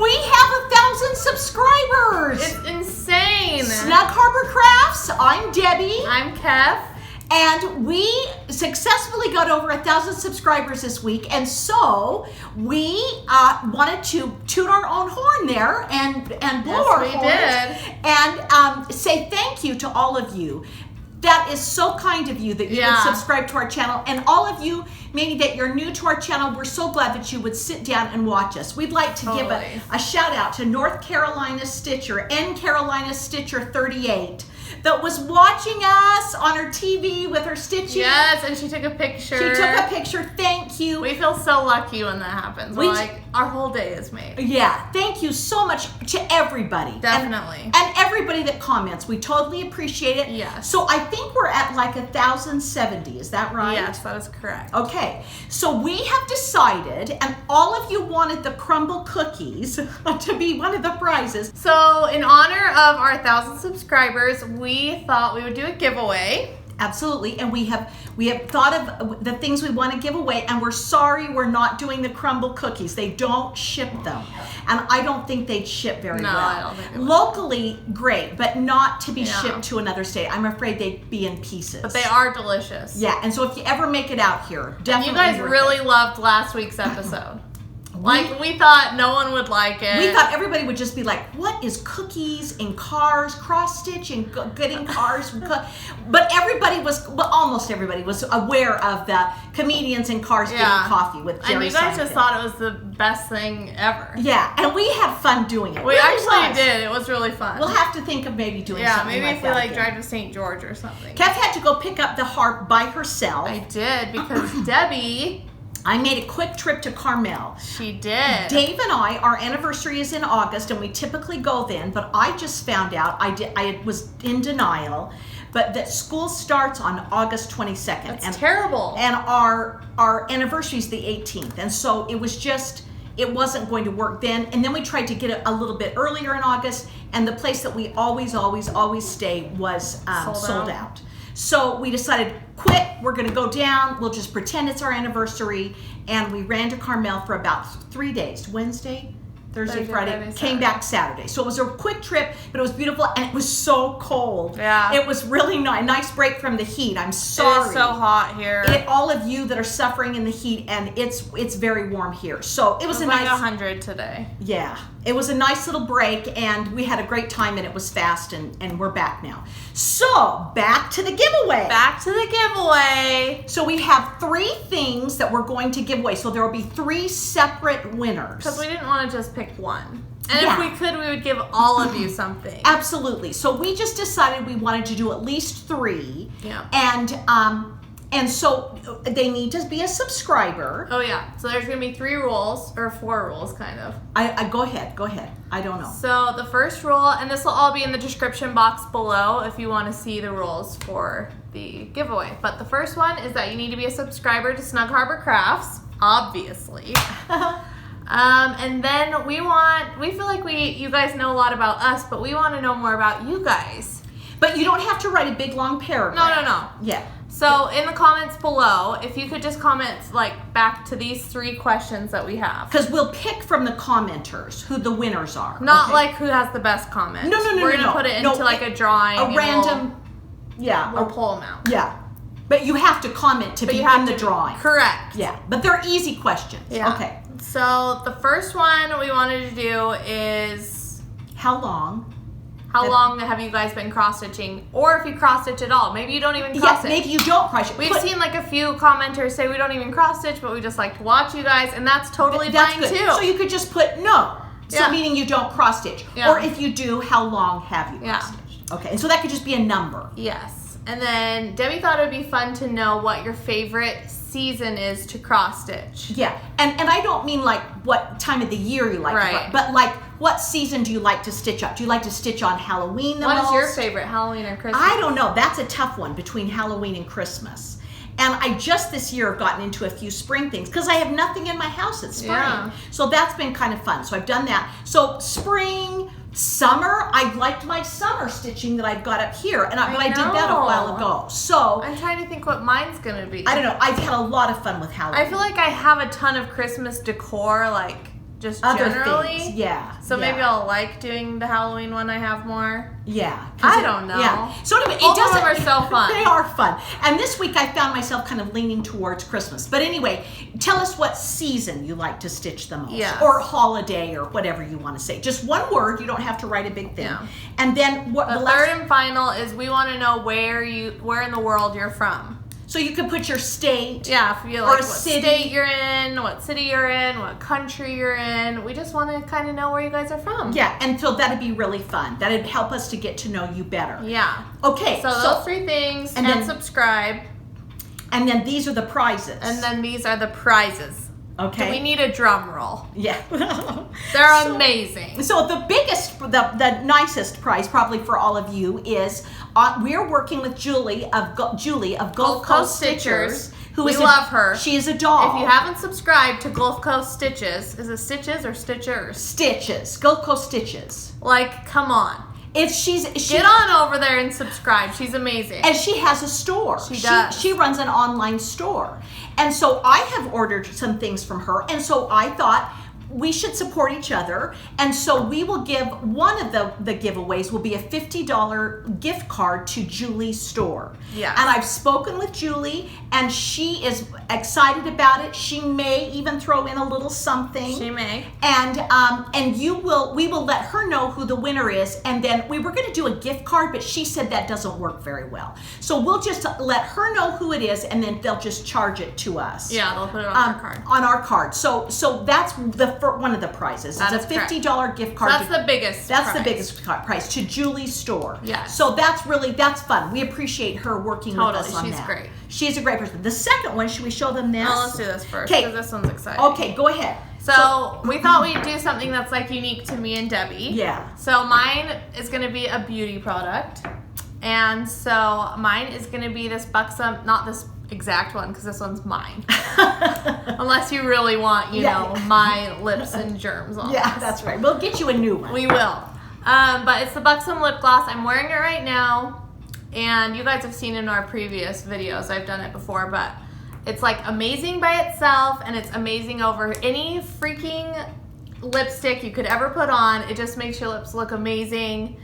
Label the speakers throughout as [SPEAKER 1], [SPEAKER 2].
[SPEAKER 1] We have 1,000 subscribers.
[SPEAKER 2] It's insane.
[SPEAKER 1] Snug Harbor Crafts. I'm Debbie.
[SPEAKER 2] I'm Keph.
[SPEAKER 1] And we successfully got over 1,000 subscribers this week, and so we wanted to toot our own horn there and blow our horns and say thank you to all of you. That is so kind of you that you would subscribe to our channel, and all of you maybe that you're new to our channel, we're so glad that you would sit down and watch us. We'd like to give a shout out to North Carolina Stitcher, N Carolina Stitcher 38. That was watching us on her TV with her stitching.
[SPEAKER 2] Yes, and she took a picture.
[SPEAKER 1] She took a picture. Thank you.
[SPEAKER 2] We feel so lucky when that happens. We're like, our whole day is made.
[SPEAKER 1] Yeah, thank you so much to everybody.
[SPEAKER 2] Definitely.
[SPEAKER 1] And everybody that comments. We totally appreciate it.
[SPEAKER 2] Yes.
[SPEAKER 1] So I think we're at like 1,070. Is that right?
[SPEAKER 2] Yes, that is correct.
[SPEAKER 1] Okay. So we have decided, and all of you wanted the crumble cookies to be one of the prizes.
[SPEAKER 2] So in honor of our 1,000 subscribers, we thought we would do a giveaway.
[SPEAKER 1] Absolutely, and we have thought of the things we want to give away, and we're sorry we're not doing the crumble cookies. They don't ship them, and I don't think they'd ship very well.
[SPEAKER 2] I don't think they would.
[SPEAKER 1] Locally, great, but not to be shipped to another state. I'm afraid they'd be in pieces.
[SPEAKER 2] But they are delicious.
[SPEAKER 1] Yeah, and so if you ever make it out here, definitely.
[SPEAKER 2] You guys really loved last week's episode. We thought no one would like it.
[SPEAKER 1] We thought everybody would just be like, what is cookies and cars, cross-stitch and getting cars? But everybody was, well, almost everybody was aware of the comedians in cars getting coffee with Jerry
[SPEAKER 2] And you guys
[SPEAKER 1] Seinfeld.
[SPEAKER 2] just thought it was the best thing ever.
[SPEAKER 1] Yeah, and we had fun doing it.
[SPEAKER 2] We actually did. It was really fun.
[SPEAKER 1] We'll have to think of maybe doing something
[SPEAKER 2] maybe
[SPEAKER 1] like
[SPEAKER 2] if we
[SPEAKER 1] that.
[SPEAKER 2] drive to St. George or something.
[SPEAKER 1] Keph had to go pick up the harp by herself.
[SPEAKER 2] I did, because Debbie...
[SPEAKER 1] I made a quick trip to Carmel.
[SPEAKER 2] She did.
[SPEAKER 1] Dave and I, our anniversary is in August, and we typically go then, but I just found out, I was in denial, but that school starts on August 22nd.
[SPEAKER 2] That's terrible.
[SPEAKER 1] And our anniversary is the 18th, and so it wasn't going to work then. And then we tried to get it a little bit earlier in August, and the place that we always stay was sold out. So we decided, quit, we're gonna go down, we'll just pretend it's our anniversary, and we ran to Carmel for about 3 days, Wednesday, Thursday, Friday, came back Saturday. So it was a quick trip, but it was beautiful, and it was so cold.
[SPEAKER 2] Yeah.
[SPEAKER 1] It was really nice, nice break from the heat. I'm sorry.
[SPEAKER 2] It is so hot here.
[SPEAKER 1] All of you that are suffering in the heat, and it's very warm here. So it was
[SPEAKER 2] like 100 today.
[SPEAKER 1] Yeah. It was a nice little break, and we had a great time, and it was fast, and we're back now. So, back to the giveaway.
[SPEAKER 2] Back to the giveaway.
[SPEAKER 1] So we have 3 things that we're going to give away. So there will be 3 separate winners.
[SPEAKER 2] Because we didn't want to just pick one. And if we could, we would give all of you something.
[SPEAKER 1] Absolutely. So we just decided we wanted to do at least 3.
[SPEAKER 2] Yeah.
[SPEAKER 1] And so they need to be a subscriber.
[SPEAKER 2] Oh yeah. So there's gonna be 3 rules, or 4 rules, kind of.
[SPEAKER 1] Go ahead. I don't know.
[SPEAKER 2] So the first rule, and this will all be in the description box below if you want to see the rules for the giveaway. But the first one is that you need to be a subscriber to Snug Harbor Crafts, obviously. And then we feel like you guys know a lot about us, but we want to know more about you guys.
[SPEAKER 1] But you don't have to write a big long paragraph.
[SPEAKER 2] No.
[SPEAKER 1] Yeah.
[SPEAKER 2] So in the comments below, if you could just comment back to these 3 questions that we have.
[SPEAKER 1] Because we'll pick from the commenters who the winners are.
[SPEAKER 2] Not like who has the best comment.
[SPEAKER 1] No.
[SPEAKER 2] We're going to put it into a drawing.
[SPEAKER 1] A random,
[SPEAKER 2] We'll pull them out.
[SPEAKER 1] Yeah. But you have to comment to be in the drawing.
[SPEAKER 2] Correct.
[SPEAKER 1] Yeah. But they're easy questions.
[SPEAKER 2] Yeah.
[SPEAKER 1] Okay.
[SPEAKER 2] So the first one we wanted to do is...
[SPEAKER 1] How long
[SPEAKER 2] have you guys been cross-stitching? Or if you cross-stitch at all. Maybe you don't even cross-stitch.
[SPEAKER 1] Yeah, maybe you don't cross-stitch.
[SPEAKER 2] We've seen a few commenters say we don't even cross-stitch, but we just like to watch you guys, and that's totally fine too.
[SPEAKER 1] So you could just put no. So meaning you don't cross-stitch.
[SPEAKER 2] Yeah.
[SPEAKER 1] Or if you do, how long have you cross-stitched? Okay, and so that could just be a number.
[SPEAKER 2] Yes. And then Debbie thought it would be fun to know what your favorite season is to cross-stitch.
[SPEAKER 1] Yeah, and I don't mean what time of the year you like to cross, but what season do you like to stitch up? Do you like to stitch on Halloween the most?
[SPEAKER 2] What is your favorite, Halloween or Christmas?
[SPEAKER 1] I don't know. That's a tough one between Halloween and Christmas. And I just this year have gotten into a few spring things because I have nothing in my house at spring.
[SPEAKER 2] Yeah.
[SPEAKER 1] So that's been kind of fun. So I've done that. So spring, summer, I liked my summer stitching that I've got up here. But I did that a while ago. So
[SPEAKER 2] I'm trying to think what mine's going to be.
[SPEAKER 1] I don't know. I've had a lot of fun with Halloween.
[SPEAKER 2] I feel like I have a ton of Christmas decor, just
[SPEAKER 1] other
[SPEAKER 2] generally.
[SPEAKER 1] things. Yeah.
[SPEAKER 2] So maybe I'll like doing the Halloween one I have more.
[SPEAKER 1] Yeah.
[SPEAKER 2] I don't know.
[SPEAKER 1] Yeah. So anyway,
[SPEAKER 2] All of them are so fun.
[SPEAKER 1] They are fun. And this week I found myself kind of leaning towards Christmas. But anyway, tell us what season you like to stitch the most.
[SPEAKER 2] Yes.
[SPEAKER 1] Or holiday or whatever you want to say. Just one word. You don't have to write a big thing.
[SPEAKER 2] Yeah.
[SPEAKER 1] And then what
[SPEAKER 2] the third and final is we want to know where in the world you're from.
[SPEAKER 1] So you can put your state.
[SPEAKER 2] Yeah, if you like what
[SPEAKER 1] city.
[SPEAKER 2] state you're in, what city you're in, what country you're in. We just want to kind of know where you guys are from.
[SPEAKER 1] Yeah, and so that'd be really fun. That'd help us to get to know you better.
[SPEAKER 2] Yeah.
[SPEAKER 1] Okay.
[SPEAKER 2] So those 3 things, and then subscribe.
[SPEAKER 1] And then these are the prizes.
[SPEAKER 2] And then these are the prizes.
[SPEAKER 1] Okay.
[SPEAKER 2] Do we need a drum roll?
[SPEAKER 1] Yeah.
[SPEAKER 2] They're amazing.
[SPEAKER 1] So the biggest, the nicest prize probably for all of you is we're working with Julie of Gulf Coast Stitchers.
[SPEAKER 2] We love her.
[SPEAKER 1] She is a doll.
[SPEAKER 2] If you haven't subscribed to Gulf Coast Stitches, is it Stitches or Stitchers?
[SPEAKER 1] Stitches. Gulf Coast Stitches.
[SPEAKER 2] Like, come on.
[SPEAKER 1] Get
[SPEAKER 2] on over there and subscribe. She's amazing.
[SPEAKER 1] And she has a store.
[SPEAKER 2] She does.
[SPEAKER 1] She runs an online store. And so I have ordered some things from her. And so I thought we should support each other. And so we will give one of the giveaways will be a $50 gift card to Julie's store.
[SPEAKER 2] Yes.
[SPEAKER 1] And I've spoken with Julie and she is excited about it. She may even throw in a little something.
[SPEAKER 2] She may.
[SPEAKER 1] And we will let her know who the winner is. And then we were going to do a gift card, but she said that doesn't work very well. So we'll just let her know who it is and then they'll just charge it to us.
[SPEAKER 2] Yeah, they'll put it on our card.
[SPEAKER 1] On our card. So that's one of the prizes. It's a $50 gift card.
[SPEAKER 2] So that's the biggest
[SPEAKER 1] prize to Julie's store.
[SPEAKER 2] Yeah.
[SPEAKER 1] So that's fun. We appreciate her working with us on that.
[SPEAKER 2] She's great.
[SPEAKER 1] She's a great person. The second one, should we show them this?
[SPEAKER 2] Let's do this first because this one's exciting.
[SPEAKER 1] Okay, go ahead.
[SPEAKER 2] So we thought we'd do something that's like unique to me and Debbie.
[SPEAKER 1] Yeah.
[SPEAKER 2] So mine is going to be a beauty product. And so mine is going to be this buxom, not this exact one because this one's mine. Unless you really want, you know, my lips and germs on
[SPEAKER 1] Yeah,
[SPEAKER 2] this.
[SPEAKER 1] that's right. We'll get you a new one.
[SPEAKER 2] We will. But it's the buxom lip gloss. I'm wearing it right now. And you guys have seen in our previous videos, I've done it before, but it's like amazing by itself and it's amazing over any freaking lipstick you could ever put on. It just makes your lips look amazing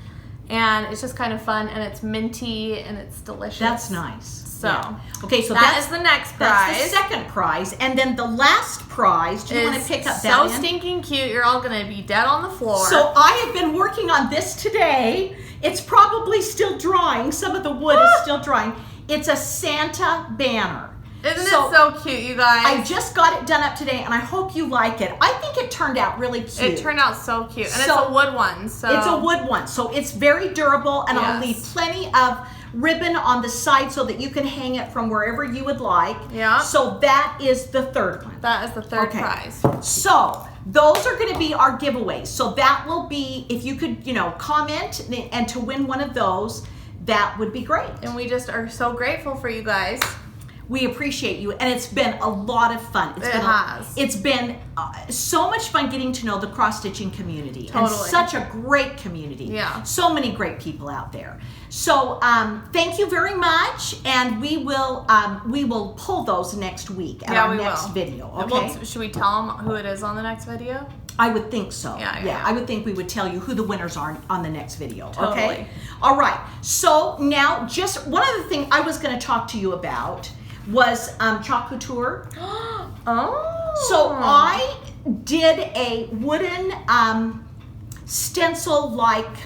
[SPEAKER 2] and it's just kind of fun and it's minty and it's delicious.
[SPEAKER 1] That's nice.
[SPEAKER 2] So,
[SPEAKER 1] okay, so
[SPEAKER 2] that is the next prize.
[SPEAKER 1] That's the second prize. And then the last prize, do you want to pick up that?
[SPEAKER 2] So stinking cute, you're all going to be dead on the floor.
[SPEAKER 1] So I have been working on this today. It's probably still drying. Some of the wood is still drying. It's a Santa banner.
[SPEAKER 2] Isn't it so cute, you guys?
[SPEAKER 1] I just got it done up today, and I hope you like it. I think it turned out really cute.
[SPEAKER 2] It turned out so cute. And it's a wood one. So
[SPEAKER 1] it's a wood one. So it's very durable, and I'll leave plenty of ribbon on the side so that you can hang it from wherever you would like.
[SPEAKER 2] Yeah.
[SPEAKER 1] So that is the third one.
[SPEAKER 2] That is the third prize.
[SPEAKER 1] So those are going to be our giveaways. So that will be, if you could, comment and to win one of those, that would be great.
[SPEAKER 2] And we just are so grateful for you guys.
[SPEAKER 1] We appreciate you, and it's been a lot of fun. It's been so much fun getting to know the cross-stitching community.
[SPEAKER 2] Totally.
[SPEAKER 1] And such a great community.
[SPEAKER 2] Yeah.
[SPEAKER 1] So many great people out there. So thank you very much, and we will pull those next week at our next video. Okay.
[SPEAKER 2] Should we tell them who it is on the next video?
[SPEAKER 1] I would think so.
[SPEAKER 2] Yeah.
[SPEAKER 1] I would think we would tell you who the winners are on the next video.
[SPEAKER 2] Totally.
[SPEAKER 1] Okay. All right. So now, just one other thing I was going to talk to you about was chalk couture.
[SPEAKER 2] Oh.
[SPEAKER 1] So I did a wooden stencil-like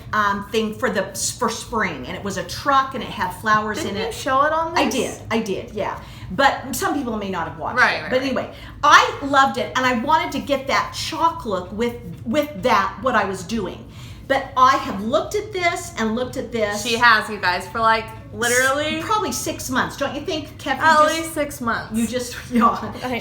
[SPEAKER 1] thing for spring, and it was a truck, and it had flowers in it.
[SPEAKER 2] Didn't you show it on this?
[SPEAKER 1] I did, yeah. But some people may not have watched it.
[SPEAKER 2] Right.
[SPEAKER 1] But anyway, I loved it, and I wanted to get that chalk look with that, what I was doing. But I have looked at this and looked at this.
[SPEAKER 2] She has, you guys, for like literally
[SPEAKER 1] probably 6 months. Don't you think, Keph?
[SPEAKER 2] At least 6 months.
[SPEAKER 1] You just,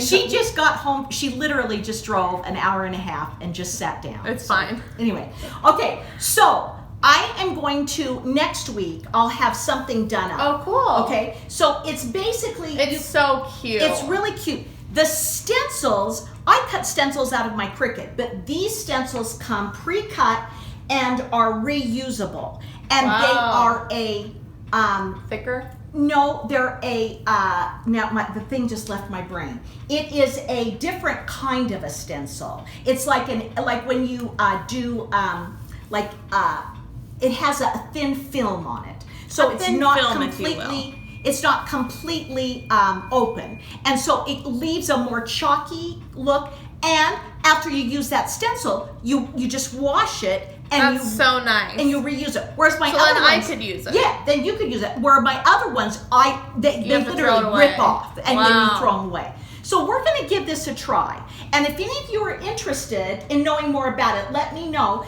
[SPEAKER 1] she just got home. She literally just drove an hour and a half and just sat down.
[SPEAKER 2] It's fine.
[SPEAKER 1] Anyway, okay, so I am going to, next week, I'll have something done up.
[SPEAKER 2] Oh, cool.
[SPEAKER 1] Okay, so it's basically.
[SPEAKER 2] It's so cute.
[SPEAKER 1] It's really cute. The stencils, I cut stencils out of my Cricut, but these stencils come pre-cut and are reusable. And they are a
[SPEAKER 2] thicker?
[SPEAKER 1] No, they're a, the thing just left my brain. It is a different kind of a stencil. It's like when you it has a thin film on it. So it's not completely open. And so it leaves a more chalky look. And after you use that stencil, you just wash it. And
[SPEAKER 2] That's so nice.
[SPEAKER 1] And you reuse it. Whereas my
[SPEAKER 2] other
[SPEAKER 1] ones,
[SPEAKER 2] I could use it.
[SPEAKER 1] Yeah, then you could use it. Where my other ones, they literally rip off and then you throw them away. So we're going to give this a try. And if any of you are interested in knowing more about it, let me know.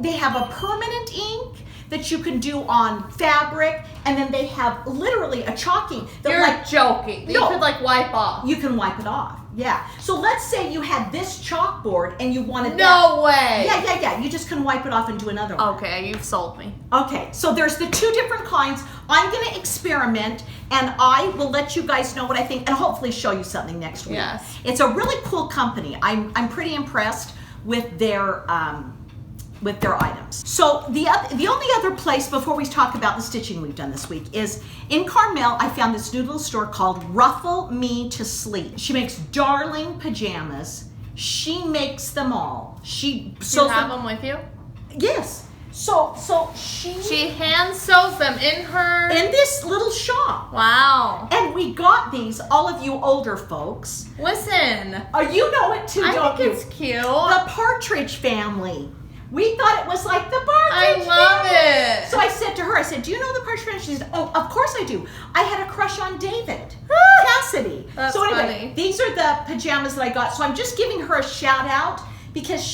[SPEAKER 1] They have a permanent ink that you can do on fabric, and then they have literally a chalking.
[SPEAKER 2] You're joking. You could wipe off.
[SPEAKER 1] You can wipe it off. Yeah. So let's say you had this chalkboard and you wanted
[SPEAKER 2] No way.
[SPEAKER 1] Yeah. You just can wipe it off and do another one.
[SPEAKER 2] Okay, you've sold me.
[SPEAKER 1] Okay, so there's the two different kinds. I'm going to experiment, and I will let you guys know what I think, and hopefully show you something next week.
[SPEAKER 2] Yes.
[SPEAKER 1] It's a really cool company. I'm pretty impressed with their items. So the only other place before we talk about the stitching we've done this week is in Carmel. I found this new little store called Ruffle Me to Sleep. She makes darling pajamas. She makes them all.
[SPEAKER 2] You have them with you?
[SPEAKER 1] Yes. So she
[SPEAKER 2] hand sews them in
[SPEAKER 1] this little shop.
[SPEAKER 2] Wow.
[SPEAKER 1] And we got these, all of you older folks.
[SPEAKER 2] Listen.
[SPEAKER 1] You know it too, don't you?
[SPEAKER 2] I think it's cute.
[SPEAKER 1] The Partridge Family. We thought it was like the Partridge Family.
[SPEAKER 2] I love it.
[SPEAKER 1] So I said to her, do you know the Partridge Family? She said, oh, of course I do. I had a crush on David Cassidy.
[SPEAKER 2] That's
[SPEAKER 1] so anyway,
[SPEAKER 2] funny.
[SPEAKER 1] These are the pajamas that I got. So I'm just giving her a shout out because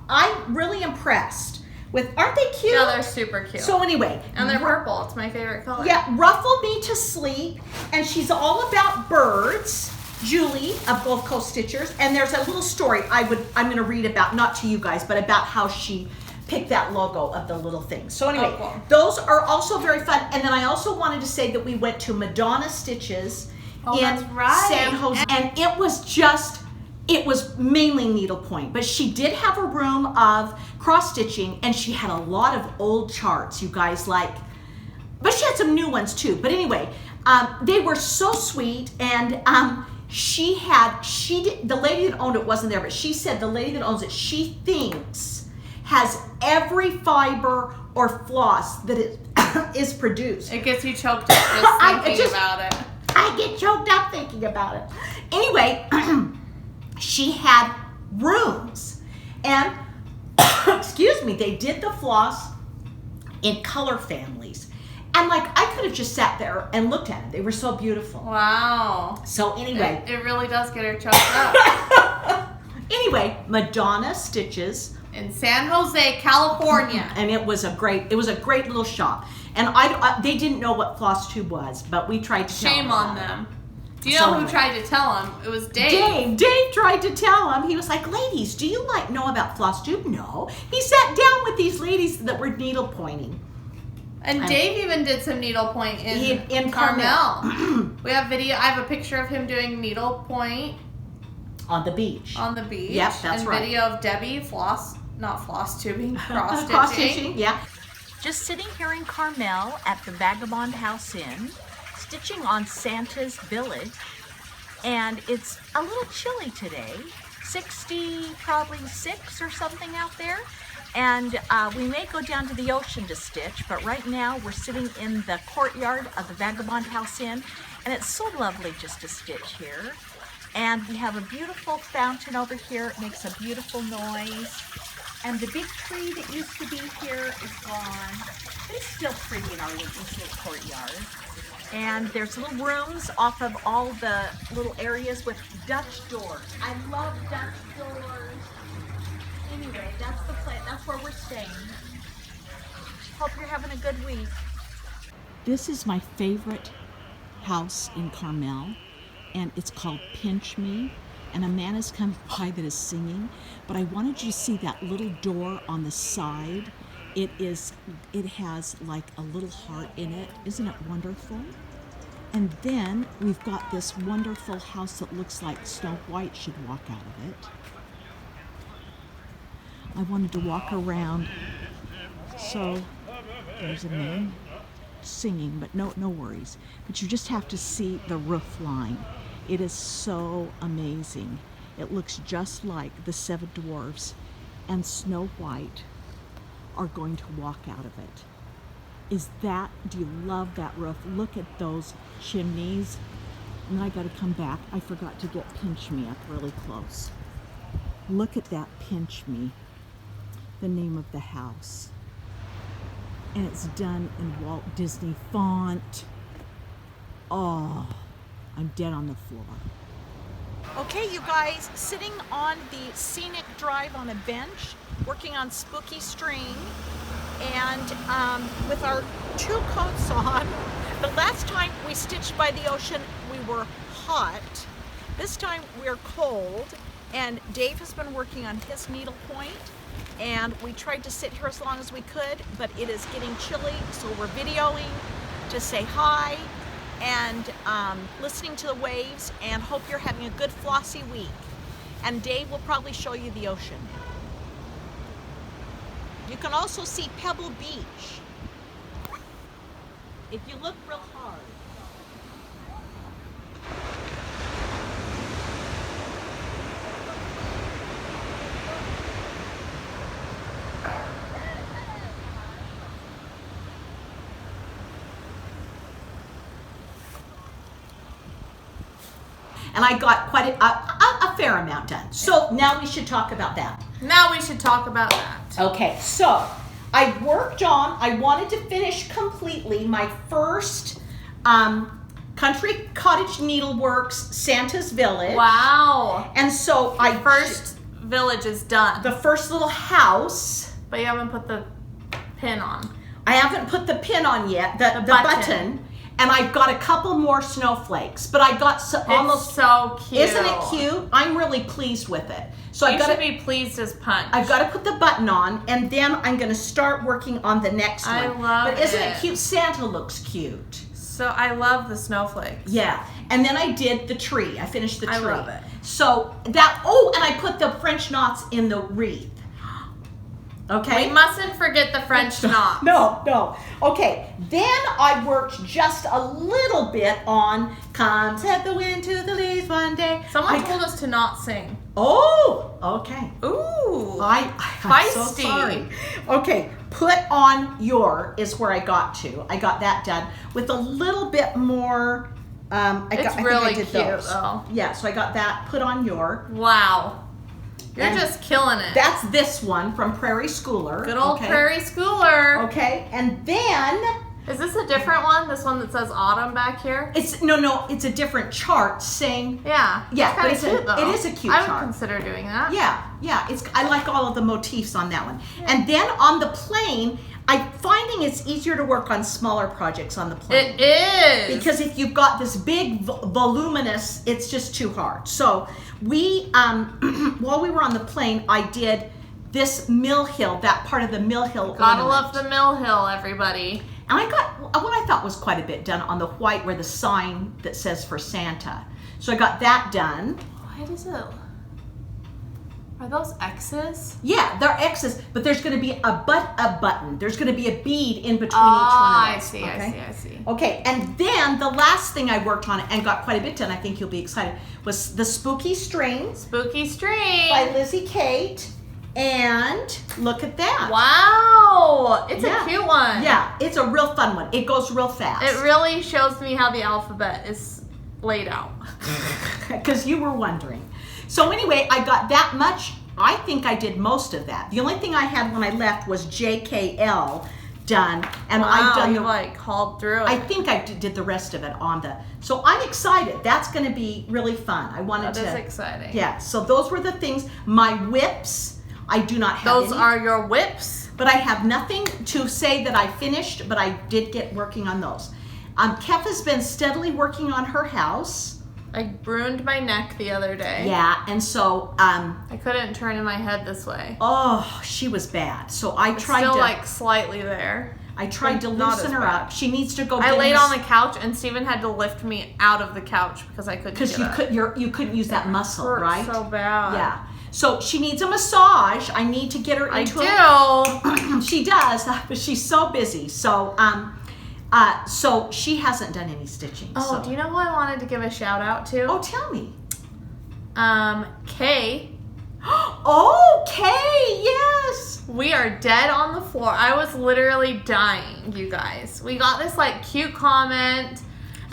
[SPEAKER 1] I'm really impressed with, aren't they cute?
[SPEAKER 2] Yeah, they're super cute.
[SPEAKER 1] So anyway.
[SPEAKER 2] And they're purple. It's my favorite color.
[SPEAKER 1] Yeah, Ruffle Me to Sleep. And she's all about birds. Julie of Gulf Coast Stitchers, and there's a little story I'm going to read about, not to you guys, but about how she picked that logo of the little thing. So anyway,
[SPEAKER 2] cool.
[SPEAKER 1] Those are also very fun. And then I also wanted to say that we went to Madonna Stitches in San Jose, and it was mainly needlepoint, but she did have a room of cross stitching, and she had a lot of old charts, you guys, but she had some new ones too. But anyway, they were so sweet, and the lady that owned it wasn't there, but she said the lady that owns it, she thinks has every fiber or floss that is produced.
[SPEAKER 2] It gets you choked up just thinking about it.
[SPEAKER 1] I get choked up thinking about it. Anyway, she had rooms, and excuse me, they did the floss in color families. And I could have just sat there and looked at it. They were so beautiful.
[SPEAKER 2] Wow.
[SPEAKER 1] So anyway.
[SPEAKER 2] It really does get her choked up.
[SPEAKER 1] Anyway, Madonna Stitches.
[SPEAKER 2] In San Jose, California.
[SPEAKER 1] And it was a great little shop. And they didn't know what Flosstube was, but we tried to tell them.
[SPEAKER 2] Shame on them. Do you know who tried to tell him? It was Dave.
[SPEAKER 1] Dave tried to tell him. He was like, ladies, do you know about Flosstube? No. He sat down with these ladies that were needle pointing.
[SPEAKER 2] And Dave even did some needlepoint in Carmel. We have video. I have a picture of him doing needlepoint
[SPEAKER 1] on the beach.
[SPEAKER 2] Yep, that's right. And video of Debbie cross stitching.
[SPEAKER 1] Cross stitching, yeah. Just sitting here in Carmel at the Vagabond House Inn, stitching on Santa's Village, and it's a little chilly today. 60, probably 6 or something out there. And we may go down to the ocean to stitch, but right now we're sitting in the courtyard of the Vagabond House Inn, and it's so lovely just to stitch here. And we have a beautiful fountain over here. It makes a beautiful noise. And the big tree that used to be here is gone. But it's still pretty in our little courtyard. And there's little rooms off of all the little areas with Dutch doors. I love Dutch doors. Anyway, that's the place. That's where we're staying. Hope you're having a good week. This is my favorite house in Carmel, and it's called Pinch Me. And a man has come by that is singing. But I wanted you to see that little door on the side. It has like a little heart in it. Isn't it wonderful? And then we've got this wonderful house that looks like Snow White should walk out of it. I wanted to walk around. So there's a man. singing, but no worries. But you just have to see the roof line. It is so amazing. It looks just like the 7 dwarfs and Snow White are going to walk out of it. Do you love that roof? Look at those chimneys. And I gotta come back. I forgot to get Pinch Me up really close. Look at that Pinch Me, the name of the house. And it's done in Walt Disney font. Oh, I'm dead on the floor. Okay, you guys, sitting on the scenic drive on a bench, working on spooky string, and with our 2 coats on. The last time we stitched by the ocean, we were hot. This time we're cold, and Dave has been working on his needlepoint, and we tried to sit here as long as we could, but it is getting chilly, so we're videoing to say hi and listening to the waves, and hope you're having a good flossy week. And Dave will probably show you the ocean. You can also see Pebble Beach if you look real hard. And I got quite a fair amount done. So now we should talk about that.
[SPEAKER 2] Now we should talk about that.
[SPEAKER 1] Okay, so I wanted to finish completely my first Country Cottage Needleworks Santa's Village.
[SPEAKER 2] Wow.
[SPEAKER 1] And so
[SPEAKER 2] First village is done.
[SPEAKER 1] the first little house.
[SPEAKER 2] But you haven't put the pin on.
[SPEAKER 1] I haven't put the pin on yet, the button. And I've got a couple more snowflakes, but I got almost
[SPEAKER 2] so cute.
[SPEAKER 1] Isn't it cute? I'm really pleased with it. So
[SPEAKER 2] you should be pleased as punch.
[SPEAKER 1] I've got to put the button on, and then I'm going to start working on the next one.
[SPEAKER 2] I love it.
[SPEAKER 1] But isn't it cute? Santa looks cute.
[SPEAKER 2] So I love the snowflakes.
[SPEAKER 1] Yeah. And then I did the tree. I finished the tree.
[SPEAKER 2] I love it.
[SPEAKER 1] So that, and I put the French knots in the wreath. Okay.
[SPEAKER 2] We mustn't forget the French knots.
[SPEAKER 1] No. Okay. Then I worked just a little bit on "Come Set the Wind to the Leaves One Day."
[SPEAKER 2] Someone told us to not sing.
[SPEAKER 1] Oh, okay.
[SPEAKER 2] Ooh.
[SPEAKER 1] I'm so
[SPEAKER 2] feisty.
[SPEAKER 1] sorry. Okay, "Put on Your" is where I got to. I got that done with a little bit more. I think I did
[SPEAKER 2] cute,
[SPEAKER 1] those.
[SPEAKER 2] though.
[SPEAKER 1] Yeah, so I got that. "Put on Your."
[SPEAKER 2] Wow. You're just killing it.
[SPEAKER 1] That's this one from Prairie Schooler.
[SPEAKER 2] Good old Prairie Schooler.
[SPEAKER 1] Okay, and then
[SPEAKER 2] is this a different one? This one that says autumn back here?
[SPEAKER 1] It's no, it's a different chart saying.
[SPEAKER 2] Yeah.
[SPEAKER 1] Yeah, but
[SPEAKER 2] cute, though.
[SPEAKER 1] it is a cute
[SPEAKER 2] chart.
[SPEAKER 1] chart.
[SPEAKER 2] I would consider doing that.
[SPEAKER 1] Yeah. I like all of the motifs on that one. Yeah. And then on the plane, I'm finding it's easier to work on smaller projects on the plane.
[SPEAKER 2] It is.
[SPEAKER 1] Because if you've got this big voluminous, it's just too hard. So we, while we were on the plane, I did this Mill Hill, that part of the Mill Hill.
[SPEAKER 2] Gotta love the Mill Hill, everybody.
[SPEAKER 1] And I got what I thought was quite a bit done on the white where the sign that says for Santa. So I got that done.
[SPEAKER 2] Why does it? Are those X's?
[SPEAKER 1] Yeah, they're X's, but there's going to be a button. There's going to be a bead in between each one of those.
[SPEAKER 2] I see.
[SPEAKER 1] Okay, and then the last thing I worked on and got quite a bit done, I think you'll be excited, was the Spooky String.
[SPEAKER 2] Spooky String.
[SPEAKER 1] By Lizzie Kate. And look at that.
[SPEAKER 2] Wow. It's a cute one.
[SPEAKER 1] Yeah, it's a real fun one. It goes real fast.
[SPEAKER 2] It really shows me how the alphabet is laid out.
[SPEAKER 1] Because you were wondering. So anyway, I got that much. I think I did most of that. The only thing I had when I left was JKL done. And I've done
[SPEAKER 2] hauled through it.
[SPEAKER 1] I think I did the rest of it on the. So I'm excited. That's going to be really fun. I wanted to.
[SPEAKER 2] That is exciting.
[SPEAKER 1] Yeah. So those were the things. My whips. I do not have
[SPEAKER 2] those
[SPEAKER 1] any,
[SPEAKER 2] are your whips.
[SPEAKER 1] But I have nothing to say that I finished. But I did get working on those. Keph has been steadily working on her house.
[SPEAKER 2] I ruined my neck the other day.
[SPEAKER 1] Yeah, and so
[SPEAKER 2] I couldn't turn in my head this way.
[SPEAKER 1] Oh, she was bad. So I tried
[SPEAKER 2] still
[SPEAKER 1] to
[SPEAKER 2] like slightly there.
[SPEAKER 1] I tried to loosen her up. She needs to go.
[SPEAKER 2] I laid on the couch, and Steven had to lift me out of the couch because I couldn't.
[SPEAKER 1] Because you couldn't use that muscle, right?
[SPEAKER 2] So bad.
[SPEAKER 1] Yeah. So she needs a massage. I need to get her into
[SPEAKER 2] I do.
[SPEAKER 1] She does, but she's so busy. So So she hasn't done any stitching.
[SPEAKER 2] Oh,
[SPEAKER 1] so.
[SPEAKER 2] do you know who I wanted to give a shout out to?
[SPEAKER 1] Oh, tell me.
[SPEAKER 2] Kay.
[SPEAKER 1] Oh, Kay, yes.
[SPEAKER 2] We are dead on the floor. I was literally dying, you guys. We got this like cute comment.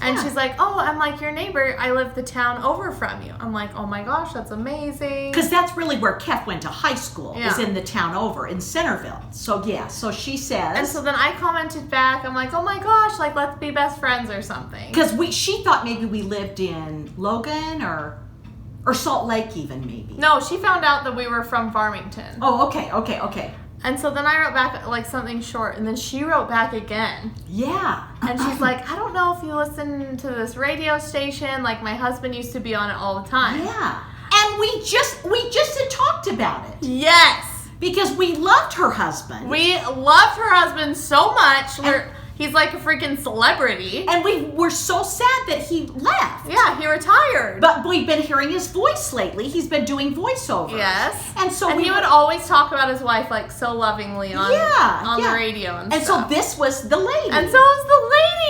[SPEAKER 2] And she's like, oh, I'm like your neighbor. I live the town over from you. I'm like, oh my gosh, that's amazing.
[SPEAKER 1] Because that's really where Keph went to high school,
[SPEAKER 2] Yeah.
[SPEAKER 1] is in the town over, in Centerville. So yeah, so she says.
[SPEAKER 2] And so then I commented back, I'm like, oh my gosh, like let's be best friends or something.
[SPEAKER 1] Because she thought maybe we lived in Logan or Salt Lake even maybe.
[SPEAKER 2] No, she found out that we were from Farmington.
[SPEAKER 1] Oh, okay.
[SPEAKER 2] And so then I wrote back like something short, and then she wrote back again.
[SPEAKER 1] Yeah.
[SPEAKER 2] And she's like, I don't know if you listen to this radio station. Like my husband used to be on it all the time.
[SPEAKER 1] Yeah. And we just had talked about it.
[SPEAKER 2] Yes.
[SPEAKER 1] Because we loved her husband.
[SPEAKER 2] We loved her husband so much. He's like a freaking celebrity.
[SPEAKER 1] And we were so sad that he left.
[SPEAKER 2] Yeah, he retired.
[SPEAKER 1] But we've been hearing his voice lately. He's been doing voiceovers.
[SPEAKER 2] Yes.
[SPEAKER 1] And so
[SPEAKER 2] he would always talk about his wife like so lovingly on the radio and stuff.
[SPEAKER 1] And so this was the lady.
[SPEAKER 2] And so was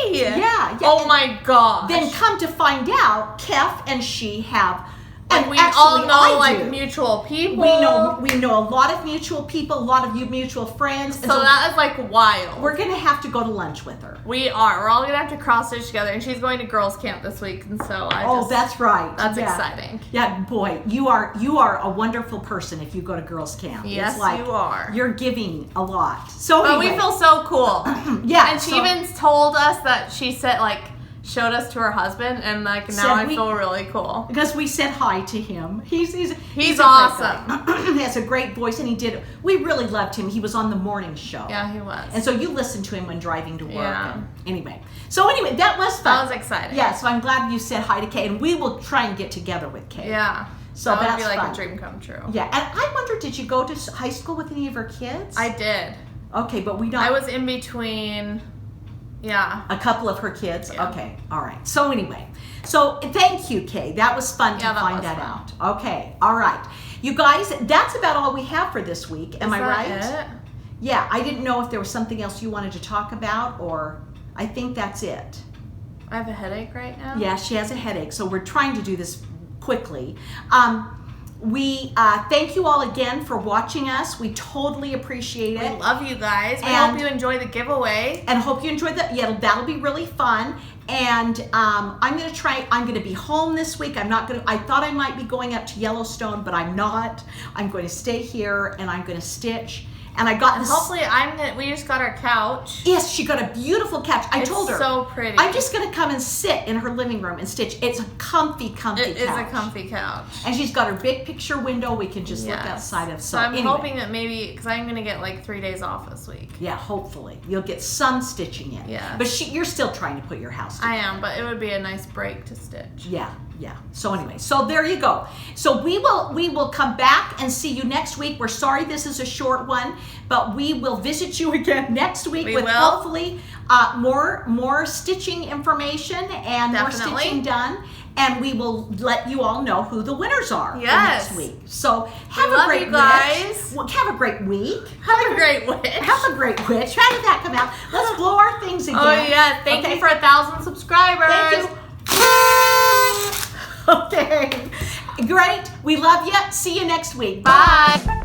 [SPEAKER 2] the lady.
[SPEAKER 1] Yeah.
[SPEAKER 2] Oh my gosh.
[SPEAKER 1] Then come to find out, Keph and she have.
[SPEAKER 2] And we all know like mutual people.
[SPEAKER 1] We know a lot of mutual people, a lot of mutual friends.
[SPEAKER 2] So that is like wild.
[SPEAKER 1] We're gonna have to go to lunch with her.
[SPEAKER 2] We are. We're all gonna have to cross stitch together, and she's going to girls' camp this week, and so
[SPEAKER 1] that's right.
[SPEAKER 2] That's exciting.
[SPEAKER 1] Yeah, boy, you are a wonderful person if you go to girls' camp.
[SPEAKER 2] Yes,
[SPEAKER 1] it's like
[SPEAKER 2] you are.
[SPEAKER 1] You're giving a lot. So anyway.
[SPEAKER 2] We feel so cool.
[SPEAKER 1] Yeah.
[SPEAKER 2] And she even told us that she said showed us to her husband, and like now I feel really cool
[SPEAKER 1] because we said hi to him. He's
[SPEAKER 2] awesome.
[SPEAKER 1] He has a great voice, and we really loved him. He was on the morning show.
[SPEAKER 2] Yeah, he was.
[SPEAKER 1] And so you listened to him when driving to work.
[SPEAKER 2] Yeah.
[SPEAKER 1] Anyway, that was fun.
[SPEAKER 2] That was exciting.
[SPEAKER 1] Yeah, so I'm glad you said hi to Kay, and we will try and get together with Kay.
[SPEAKER 2] Yeah.
[SPEAKER 1] So
[SPEAKER 2] that would be like
[SPEAKER 1] fun.
[SPEAKER 2] a dream come true.
[SPEAKER 1] Yeah, and I wonder, did you go to high school with any of her kids?
[SPEAKER 2] I did.
[SPEAKER 1] Okay, but we don't.
[SPEAKER 2] I was in between. Yeah.
[SPEAKER 1] A couple of her kids?
[SPEAKER 2] Yeah.
[SPEAKER 1] Okay. All right. So anyway. So thank you, Kay. That was fun to find that
[SPEAKER 2] fun.
[SPEAKER 1] out. Okay. All right. You guys, that's about all we have for this week. Am I right?
[SPEAKER 2] It?
[SPEAKER 1] Yeah. I didn't know if there was something else you wanted to talk about, or I think that's it.
[SPEAKER 2] I have a headache right now.
[SPEAKER 1] Yeah, she has a headache. So we're trying to do this quickly. We thank you all again for watching us. We totally appreciate it.
[SPEAKER 2] We love you guys. We hope you enjoy the giveaway.
[SPEAKER 1] And hope you enjoy that. Yeah, that'll be really fun. And I'm gonna be home this week. I thought I might be going up to Yellowstone, but I'm not. I'm going to stay here and I'm gonna stitch. And I got this.
[SPEAKER 2] Hopefully, we just got our couch.
[SPEAKER 1] Yes, she got a beautiful couch. I told her.
[SPEAKER 2] It's so pretty.
[SPEAKER 1] I'm just going to come and sit in her living room and stitch. It's a comfy couch.
[SPEAKER 2] It is a comfy couch.
[SPEAKER 1] And she's got her big picture window we can just look outside of.
[SPEAKER 2] So I'm hoping that maybe, because I'm going to get like 3 days off this week.
[SPEAKER 1] Yeah, hopefully. You'll get some stitching in.
[SPEAKER 2] Yeah.
[SPEAKER 1] But you're still trying to put your house together.
[SPEAKER 2] I am, but it would be a nice break to stitch.
[SPEAKER 1] Yeah. So anyway, so there you go. So we will come back and see you next week. We're sorry this is a short one, but we will visit you again next week with hopefully more stitching information and more stitching done. And we will let you all know who the winners are for next week. So have a great
[SPEAKER 2] guys.
[SPEAKER 1] Have a great week.
[SPEAKER 2] Have a great witch.
[SPEAKER 1] Have a great witch. How did that come out? Let's blow our things again.
[SPEAKER 2] Oh yeah! Thank you for 1,000 subscribers.
[SPEAKER 1] Thank you. Okay, great. We love you. See you next week.
[SPEAKER 2] Bye.